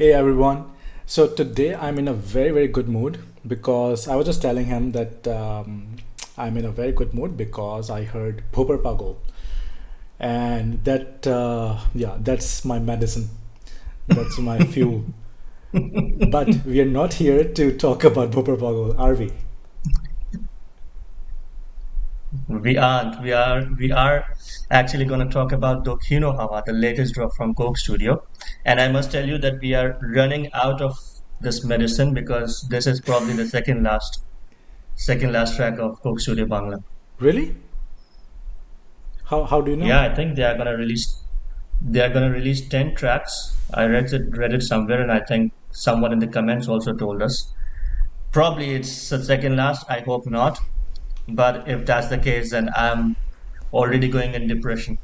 Hey everyone. So today I'm in a very good mood because I was just telling him that I'm in a very good mood because I heard Bhopar Pago, and that's my medicine. That's my fuel. But we are not here to talk about Bhopar Pago, are we? We aren't. We are actually going to talk about Dokhino Hawa, the latest drop from Coke Studio. And I must tell you that we are running out of this medicine because this is probably the second last track of Coke Studio Bangla. Really? How do you Yeah, know? I think they are gonna release 10 tracks. I read it somewhere, and I think someone in the comments also told us. Probably it's the second last. I hope not. But if that's the case, then I'm already going in depression.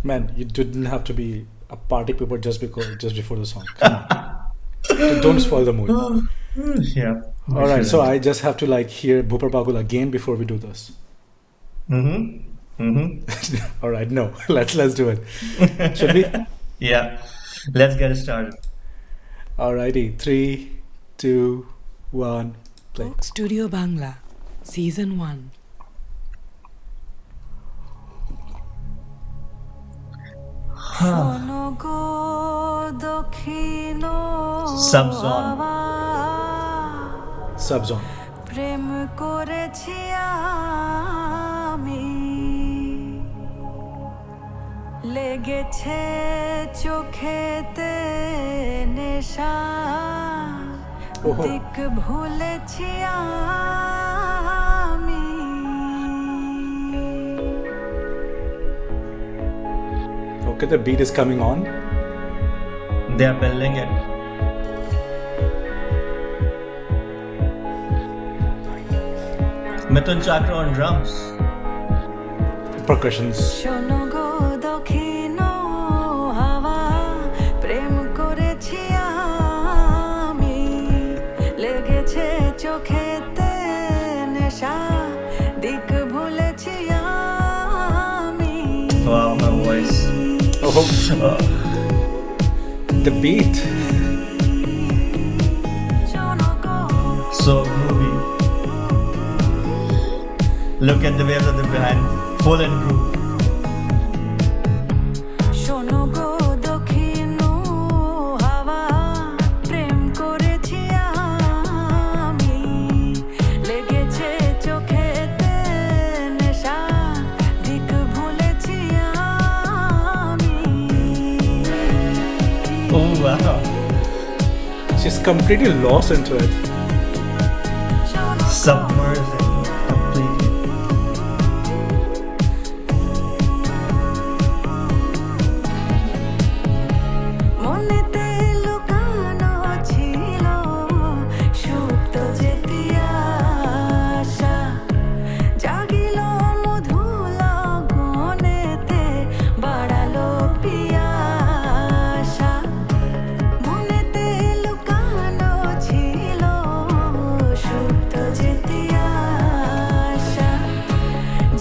Man, you didn't have to be a party pooper just before the song. Come on. Don't spoil the mood. Yeah, we All right, so shouldn't. I just have to like hear Bhopar Pago again before we do this. Mm-hmm. Mm-hmm. All right, no, let's do it. Should we? Yeah, let's get started. Alrighty, three, two, one, play. Coke Studio Bangla, Season 1. শোনো গো দক্ষিণ Subzone. হাওয়া, Subs on. প্রেম করেছি আমি, লেগেছে চোখেতে নেশা, Oh, দিক ভুলেছি আমি। okay, the beat is coming on. They are building it. Mithun Chakra on drums. Percussions. শোনো গো দক্ষিণ হাওয়া, প্রেম করেছি আমি, লেগেছে চোখেতে নেশা, দিক ভুলেছি আমি। Wow, my voice. Oh, the beat. শোনো গো So groovy. Look at the waves at the behind. Full and groove. শোনো গো দক্ষিণ হাওয়া, প্রেম করেছি আমি, লেগেছে চোখেতে নেশা, দিক ভুলেছি আমি। Oh, wow. She's completely lost into it. Submerging completely. মনেতে লুকানো ছিল সুপ্ত যেতি আশা, জাগিল মধু লগনেতে, বাড়ালো পিয়াসা। মনেতে লুকানো ছিল সুপ্ত যেতি আশা,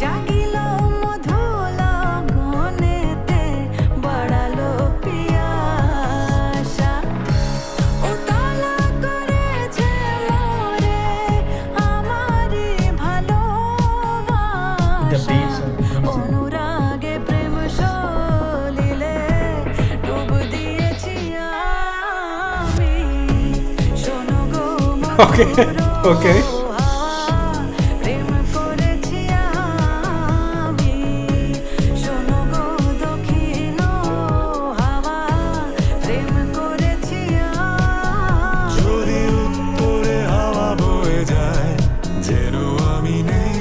জাগিল মধু লগনেতে, বাড়ালো পিয়াসা। উতলা করেছে মোরে আমারি The ভালোবাসা, beats are amazing. অনুরাগে প্রেম সলিলে ডুব দিয়েছি আমি। শোনো গো Okay, মধুর okay. হাওয়া, প্রেম করেছি আমি। শোনো গো দক্ষিণ হাওয়া, প্রেম করেছি আমি। যদি উত্তরে হাওয়া বয়ে যায়, যেন আমি নেই,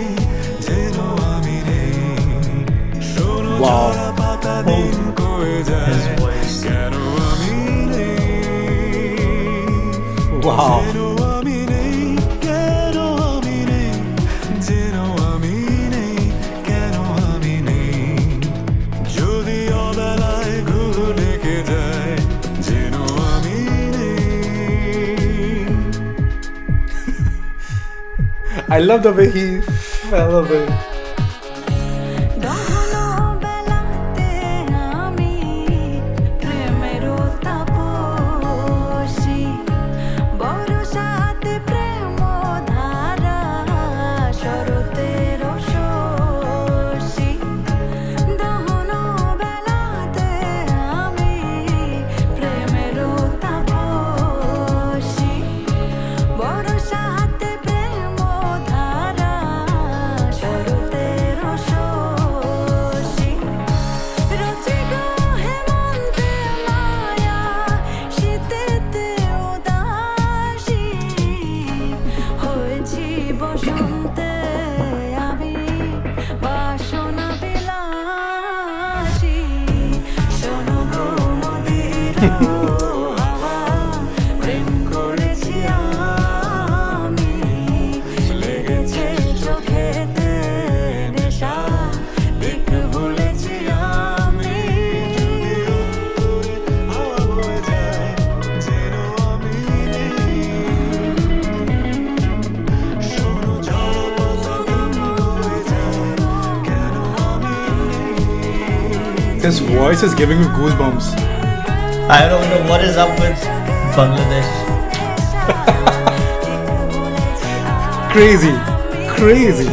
যেন আমি নেই। শোনো Wow. ঝরা পাতা Oh, দিন কয়ে his যায়, voice. কেন আমি নেই, Wow. যেন আমি নেই, কেন আমি নেই, যেন আমি নেই, কেন আমি নেই। যদি অবেলায় ঘুম ডেকে যায়, যেন আমি নেই। I love the way he fell away. দহন বেলাতে আমি প্রেমের তাপ হাওয়া প্রেম করেছি আমি লেগেছে চোখেতে নেশা দিক ভুলেছি আমি হাওয়া বয়ে যায় যেন আমি নেই শোনো ঝড় পাতা গান করে যায় কেন আমি নেই His voice is giving me goosebumps. I don't know what is up with Bangladesh. Crazy, crazy.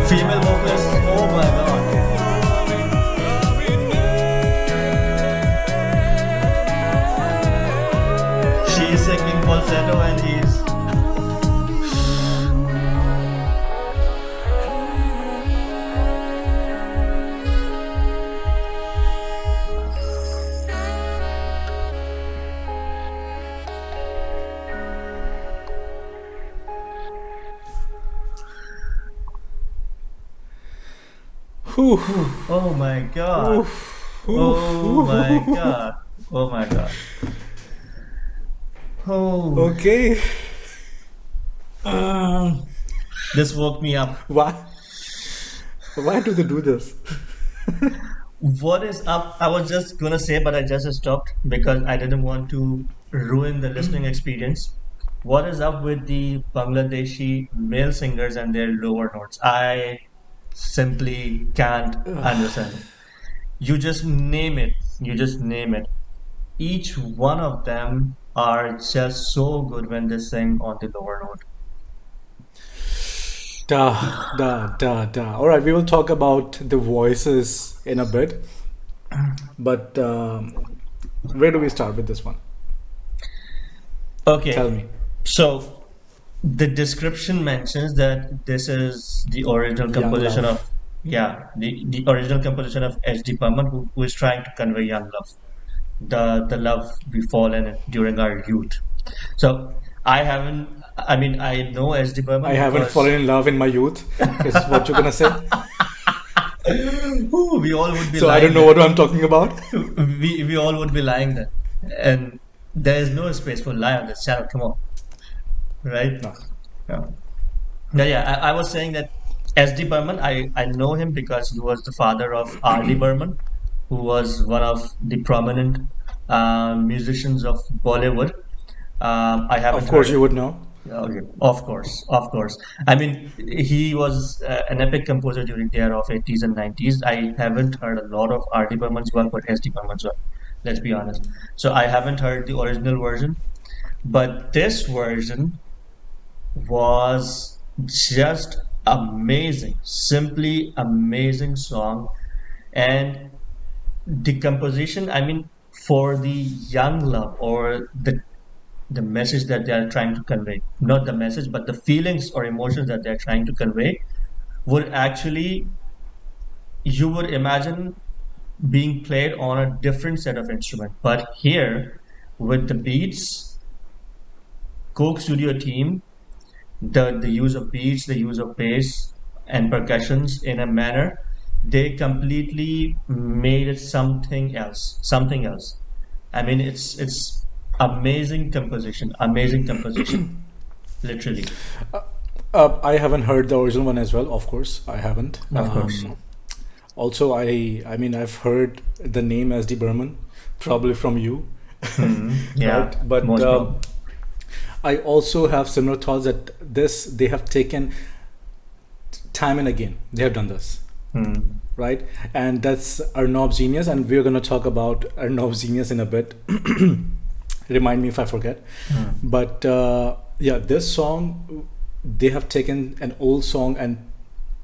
Female vocalist, oh my god. She is singing falsetto and he's Whew. oh my god. Oh my god. Oh my god. Oh, Okay. this woke me up. Why? Why do they do this? What is up? I was just gonna say, but I just stopped because I didn't want to ruin the listening experience. What is up with the Bangladeshi male singers and their lower notes? I simply can't understand. You just name it. You just name it. Each one of them are just so good when they sing on the lower note. Da, da, da, da. All right, we will talk about the voices in a bit. But where do we start with this one? Okay. Tell me. So the description mentions that this is the original Young composition love. of the original composition of H.D. Burman who is trying to convey young love, the love we fall in during our youth. So I mean I know H.D. Burman I haven't because fallen in love in my youth, is what you're gonna say. Ooh, we all would be So I don't lying know what I'm talking about. then. We all would be lying then, and there is no space for lie on this channel. Come on, right? No. Yeah. Yeah. I was saying that S.D. Burman, I know him because he was the father of R.D. Burman, who was one of the prominent musicians of Bollywood. I haven't Of course, heard. you would know. Okay, of course, of course. I mean, he was an epic composer during the era of 80s and 90s. I haven't heard a lot of R.D. Burman's work, but S.D. Burman's work. Let's be honest. So I haven't heard the original version, but this version was just amazing, simply amazing song. And the composition, I mean, for the young love or the message that they are trying to convey, not the message, but the feelings or emotions that they're trying to convey, would actually, you would imagine being played on a different set of instrument. But here, with the beats, Coke Studio team, the use of beats, the use of bass and percussions in a manner, they completely made it something else, something else. I mean, it's amazing composition, literally. I haven't heard the original one as well. Of course, I haven't. Of course. Also, I mean, I've heard the name SD Burman, probably from you, Yeah, right? But most probably. I also have similar thoughts that this they have taken time and again. They have done this, Hmm. right? And that's Arnob's genius, and we're gonna talk about Arnob's genius in a bit. Remind me if I forget. But yeah, this song they have taken an old song and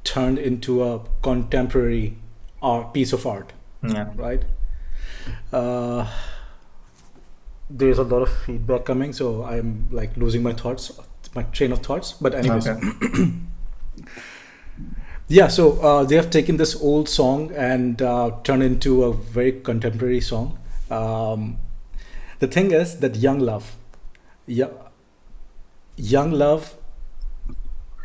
turned into a contemporary art piece of art, Yeah. right? Uh, there's a lot of feedback coming, so I'm like losing my thoughts, my train of thoughts. But anyways, Okay. yeah. So they have taken this old song and turned into a very contemporary song. The thing is that yeah, young love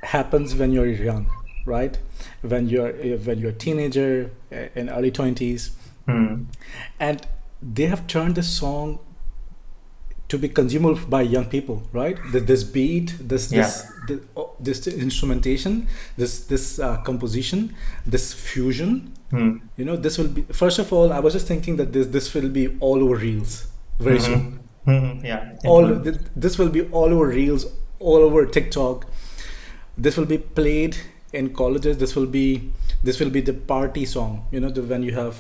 happens when you're young, right? When you're a teenager in early 20s, Hmm. and they have turned this song to be consumed by young people, right? This beat, Yeah. this instrumentation, this composition, this fusion. Hmm. This will be, first of all, I was just thinking that this will be all over reels very soon. Hmm. Hmm. Yeah, it All will. this will be all over reels, all over TikTok. This will be played in colleges. This will be the party song. When you have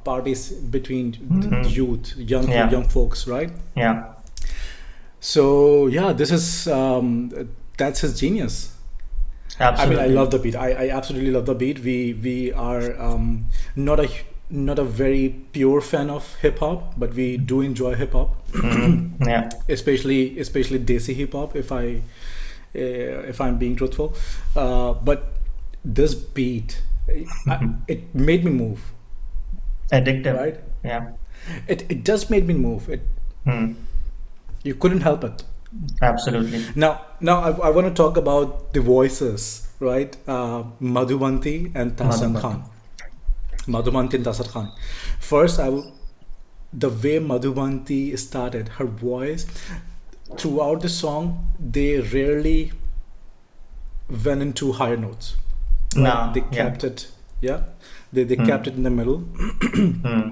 parties between the Hmm. youth, young Yeah. folks, right? Yeah. So yeah, this is that's his genius. I mean, I Absolutely. love the beat. I absolutely love the beat. We are not a very pure fan of hip hop, but we do enjoy hip hop, Hmm. Yeah. especially desi hip hop. If I'm being truthful, but this beat, it made me move, Addictive. right? Yeah. It just made me move. Hmm. You couldn't help it. Absolutely. Now I want to talk about the voices, right? Madhubanti and Tahsan Madhubanti. Khan. Madhubanti and Tahsan Khan. First, the way Madhubanti started, her voice throughout the song, they rarely went into higher notes, right? They Nah. Yeah. kept it, yeah. They kept Hmm. it in the middle. Hmm.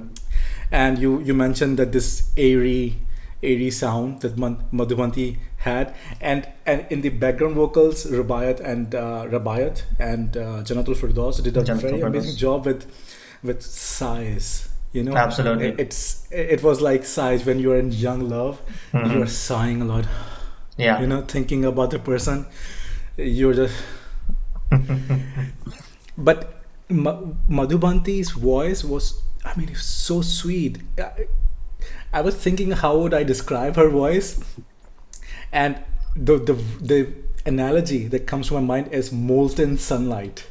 And you mentioned that this airy sound that Madhubanti had, and in the background vocals, Rubayat and Jannatul Firdous did a Jannatul very amazing Firdous. job with sighs. Absolutely. It was like sighs when you're in young love. You're Hmm. sighing a lot, Yeah. thinking about the person. You're just, but Madhubanti's voice was, I mean, it's so sweet. I was thinking, how would I describe her voice? And the analogy that comes to my mind is molten sunlight.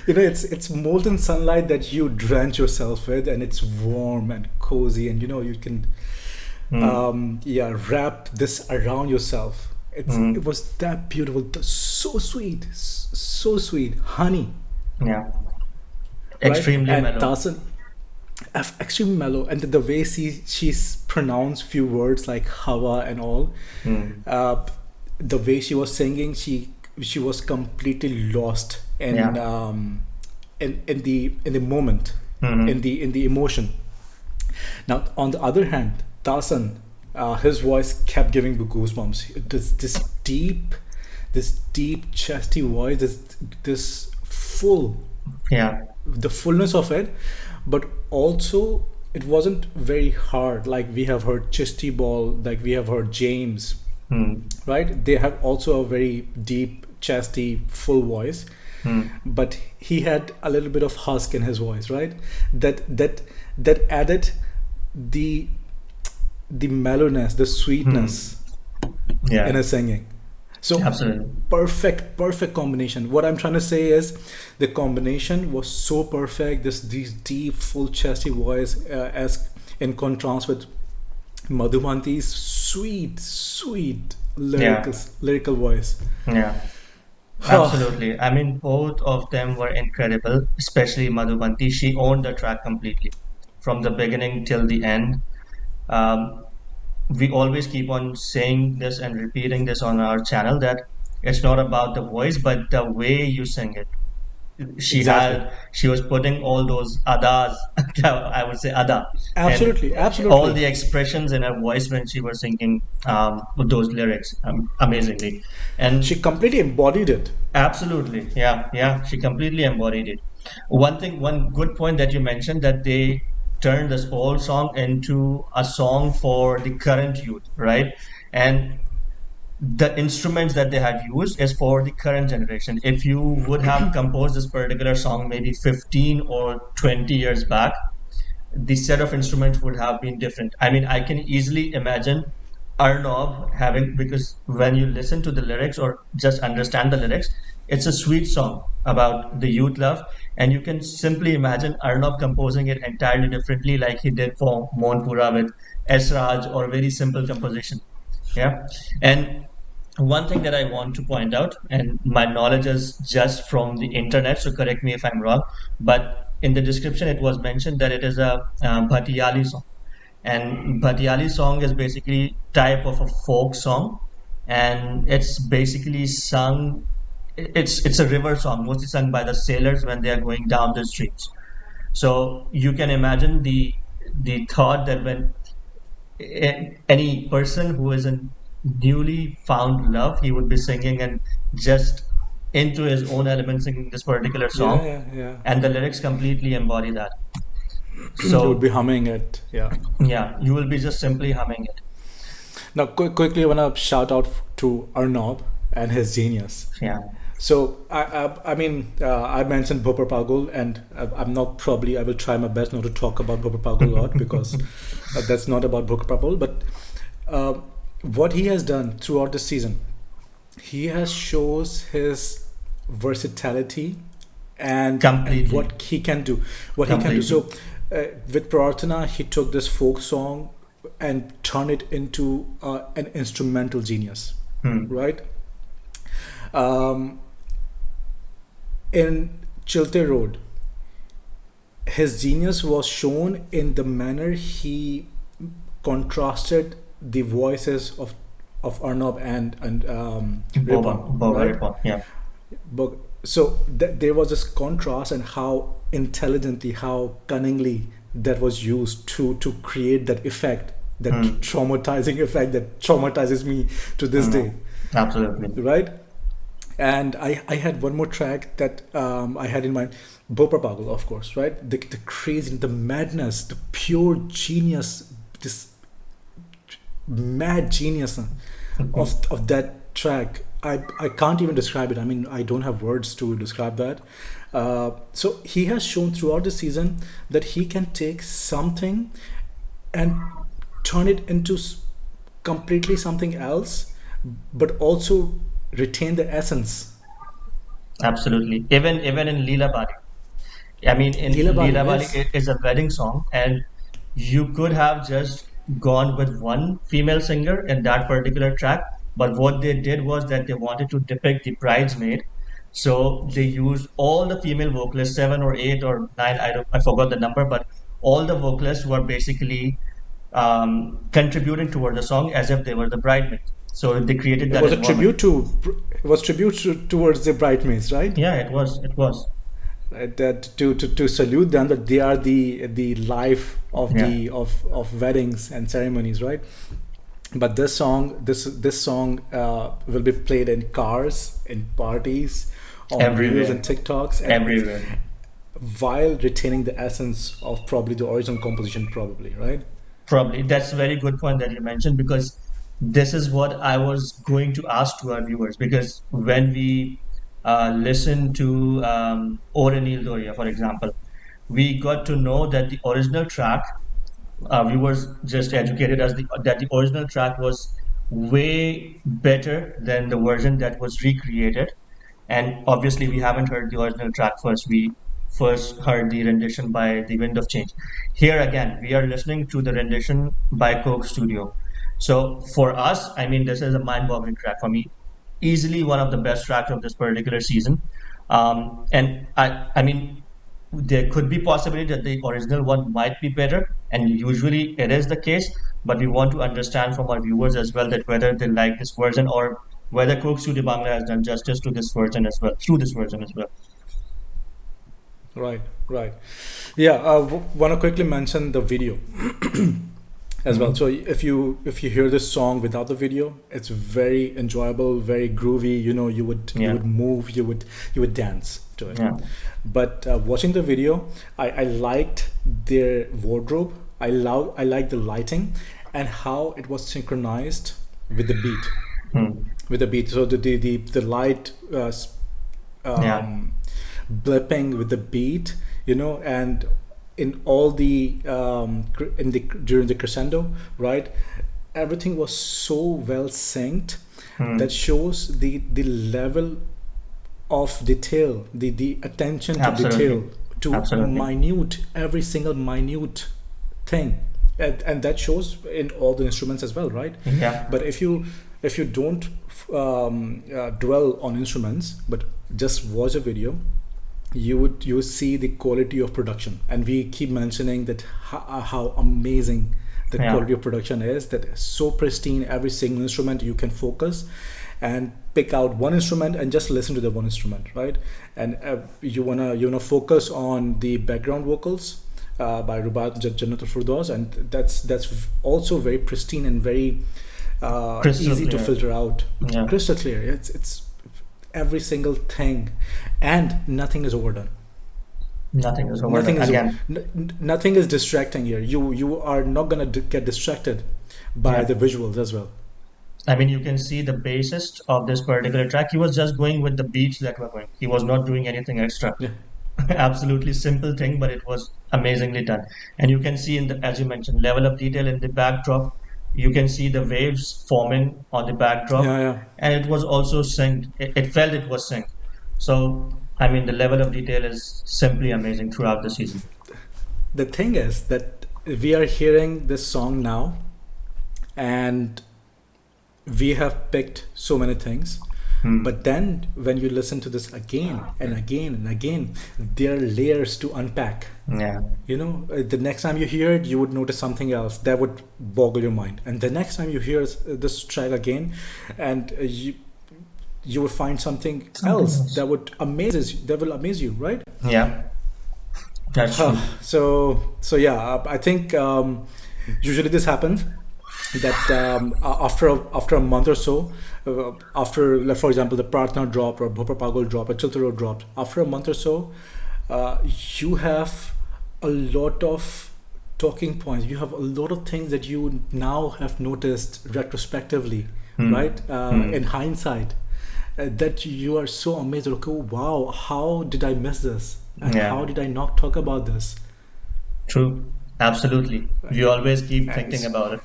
It's molten sunlight that you drench yourself with, and it's warm and cozy, and you can Hmm. yeah, wrap this around yourself. It Hmm. was that beautiful, so sweet, so sweet, honey, Yeah. right? Extremely And mellow. Tarzan, extremely mellow, and the way she's pronounced few words like Hawa and all, Hmm. uh, the way she was singing, she was completely lost Yeah. in the moment, Hmm. in the emotion. Now, on the other hand, Tarzan, his voice kept giving me goosebumps. This deep, chesty voice, this full, Yeah. the fullness of it, but also it wasn't very hard. Like we have heard Chesty Ball, like we have heard James, Hmm. right? They have also a very deep, chesty, full voice, Hmm. but he had a little bit of husk in his voice, right? That added the mellowness, the Hmm. sweetness in Yeah. his singing. So Absolutely. perfect combination. What I'm trying to say is the combination was so perfect. These deep, full, chesty voice, as in contrast with Madhubanti's sweet Yeah. lyrical voice. Yeah. Absolutely. I mean, both of them were incredible, especially Madhubanti. She owned the track completely from the beginning till the end. Um, we always keep on saying this and repeating this on our channel that it's not about the voice, but the way you sing it. Exactly. She was putting all those adas, I would say ada, and Absolutely, all absolutely. the expressions in her voice when she was singing with those lyrics amazingly. She And completely embodied it. absolutely, yeah, yeah, she completely embodied it. One good point that you mentioned that they turned this old song into a song for the current youth, right? And the instruments that they have used is for the current generation. If you would have composed this particular song maybe 15 or 20 years back, the set of instruments would have been different. I mean, I can easily imagine Arnob having, because when you listen to the lyrics or just understand the lyrics, it's a sweet song about the youth love, and you can simply imagine Arnob composing it entirely differently, like he did for Monpura with Esraj or very simple composition. Yeah. And one thing that I want to point out, and my knowledge is just from the internet, so correct me if I'm wrong, but in the description it was mentioned that it is a Bhatiyali song, and Bhatiyali song is basically type of a folk song, and it's basically sung. It's a river song, mostly sung by the sailors when they are going down the streams. So you can imagine the thought that when any person who is in newly found love, he would be singing and just into his own element singing this particular Yeah, song, yeah, yeah. and the lyrics completely embody that. You would be So humming it. Yeah. yeah, you will be just simply humming it. Now, quickly, I want to shout out to Arnob and his genius. Yeah. So, I mean, I mentioned Bhopar Pagul, and I'm not probably, I will try my best not to talk about Bhopar Pagul a lot because that's not about Bhopar Pagul. But what he has done throughout the season, he has shows his versatility and Completely. what he can do. What he can do. Completely. So, with Prarthana, he took this folk song and turned it into an instrumental genius, right? In Chilte Road, his genius was shown in the manner he contrasted the voices of Arnob and Rehman, right? Boba, yeah. But so there was this contrast and how intelligently, how cunningly that was used to create that effect, that traumatizing effect that traumatizes me to this day, Absolutely. right? And I had one more track that I had in mind, Bhopar Pagul, of course, right? The crazy, the madness, the pure genius, this mad genius of that track. I can't even describe it. I mean, I don't have words to describe that. So he has shown throughout the season that he can take something and turn it into completely something else, but also retain the essence. Absolutely. Even in Leela Bali. I mean, in Leela Bali, Leela Bali, yes. it is a wedding song, and you could have just gone with one female singer in that particular track. But what they did was that they wanted to depict the bridesmaid, so they used all the female vocalists, seven or eight or nine. I forgot the number, but all the vocalists were basically contributing toward the song as if they were the bridesmaid. So they created It that was a environment. towards the bridesmaids, right? Yeah, it was. It was. That to salute them that they are the life of Yeah. of weddings and ceremonies, right? But this song will be played in cars, in parties, on reels Everywhere. and TikToks, and Everywhere. while retaining the essence of probably the original composition, probably, right? Probably. That's a very good point that you mentioned, because this is what I was going to ask to our viewers. Because when we listen to Orenil Doria, for example, we got to know that the original track, viewers just educated us that the original track was way better than the version that was recreated. And obviously, we haven't heard the original track first. We first heard the rendition by The Wind of Change. Here again, we are listening to the rendition by Coke Studio. So for us, I mean, this is a mind-boggling track for me. Easily one of the best tracks of this particular season. And I mean, there could be possibility that the original one might be better, and usually it is the case. But we want to understand from our viewers as well that whether they like this version or whether Coke Studio Bangla has done justice to this version as well, through this version as well. Right, right. Yeah, want to quickly mention the video as well. So if you hear this song without the video, it's very enjoyable, very groovy. You know, you would Yeah. move, you would dance to it. Yeah. But watching the video, I liked their wardrobe. I liked the lighting and how it was synchronized with the beat. Hmm. With the beat, so the light Yeah. blipping with the beat, you know, and in all the in the during the crescendo, right? Everything was so well synced that shows the level of detail, the attention to Absolutely. detail, to Absolutely. minute, every single minute thing, and that shows in all the instruments as well, right? Yeah. But if you don't dwell on instruments but just watch a video, you would see the quality of production, and we keep mentioning that how amazing the Yeah. quality of production is. That is so pristine. Every single instrument you can focus and pick out one instrument and just listen to the one instrument, right? And you wanna focus on the background vocals by Rubayat, Jannatul, Firdous, and that's also very pristine and very Crystal easy to clear. filter out. Yeah. Crystal clear. It's every single thing, and nothing is overdone. Nothing is over Nothing is again. nothing is distracting here. You are not gonna get distracted by Yeah. the visuals as well. I mean, you can see the bassist of this particular track. He was just going with the beats that were going. He was not doing anything extra. Yeah. Absolutely simple thing, but it was amazingly done. And you can see in the, as you mentioned, level of detail in the backdrop. You can see the waves forming on the backdrop, Yeah, yeah. and it was also synced. It felt it was synced. So, I mean, the level of detail is simply amazing throughout the season. The thing is that we are hearing this song now, and we have picked so many things. Hmm. But then when you listen to this again and again and again, there are layers to unpack. Yeah, The next time you hear it, you would notice something else that would boggle your mind. And the next time you hear this track again, and you will find something else that will amaze you, right? yeah, that's true. So yeah, I think usually this happens that after a month or so, after, like, for example, the Partner drop or Bhopar Pagal drop or Chowdhury dropped, after a month or so, you have a lot of talking points. You have a lot of things that you now have noticed retrospectively, right? In hindsight, that you are so amazed. Okay, wow, how did I miss this? And Yeah. how did I not talk about this? True. Absolutely. You always keep thinking And- about it.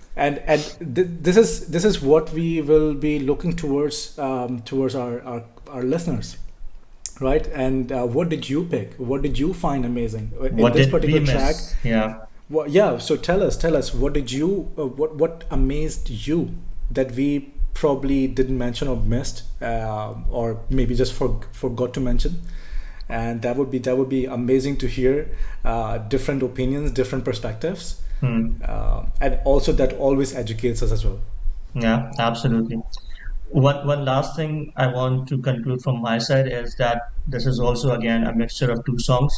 This is what we will be looking towards our listeners, right? And what did you pick? What did you find amazing in What this did we particular track? miss? Yeah. Well, yeah. So tell us what did you what amazed you that we probably didn't mention or missed, or maybe just forgot to mention. And that would be amazing to hear different opinions, different perspectives, and also that always educates us as well. Yeah, absolutely. One last thing I want to conclude from my side is that this is also again a mixture of two songs,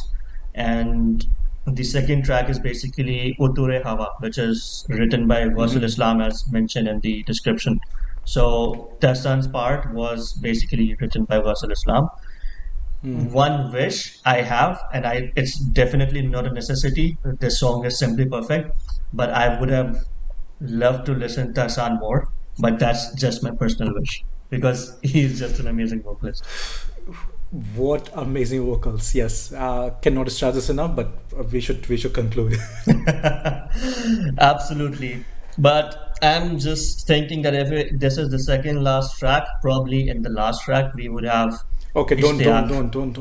and the second track is basically Utture Hawa, which is written by Gousul Islam as mentioned in the description. So Tahsan's part was basically written by Gousul Islam. One wish I have, and it's definitely not a necessity. This song is simply perfect, but I would have loved to listen to Tahsan more. But that's just my personal wish because he's just an amazing vocalist. What amazing vocals! Yes, cannot stress this enough. But we should conclude. Absolutely. But I'm just thinking that if this is the second last track, probably in the last track we would have Okay, Ishtiyaq. don't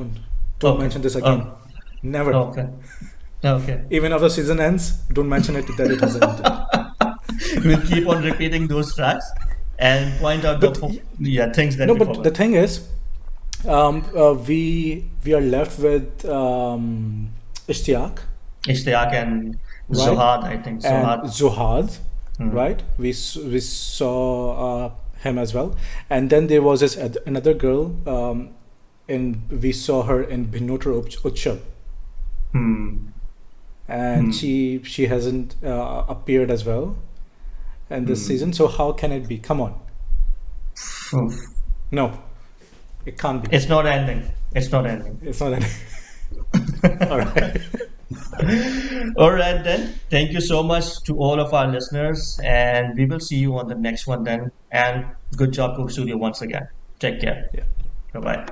Okay. mention this again. Oh, Never. okay. Okay. Even after season ends, don't mention it that it has ended. We'll keep on repeating those tracks and point out But things that No, we but the forgot. thing is, we are left with Ishtiyaq Ishtiyaq and Right. Zohad, I think. and Zohad. Zohad, right? We saw him as well, and then there was this another girl. We saw her in Bhinotra Utture, Hmm. and she hasn't appeared as well in this season. So how can it be? Come on, Oof. no, it can't be. It's not ending. It's not ending. It's not any. All right. All right, then. Thank you so much to all of our listeners, and we will see you on the next one then. And good job, Coke Studio, once again. Take care. Yeah. Bye bye.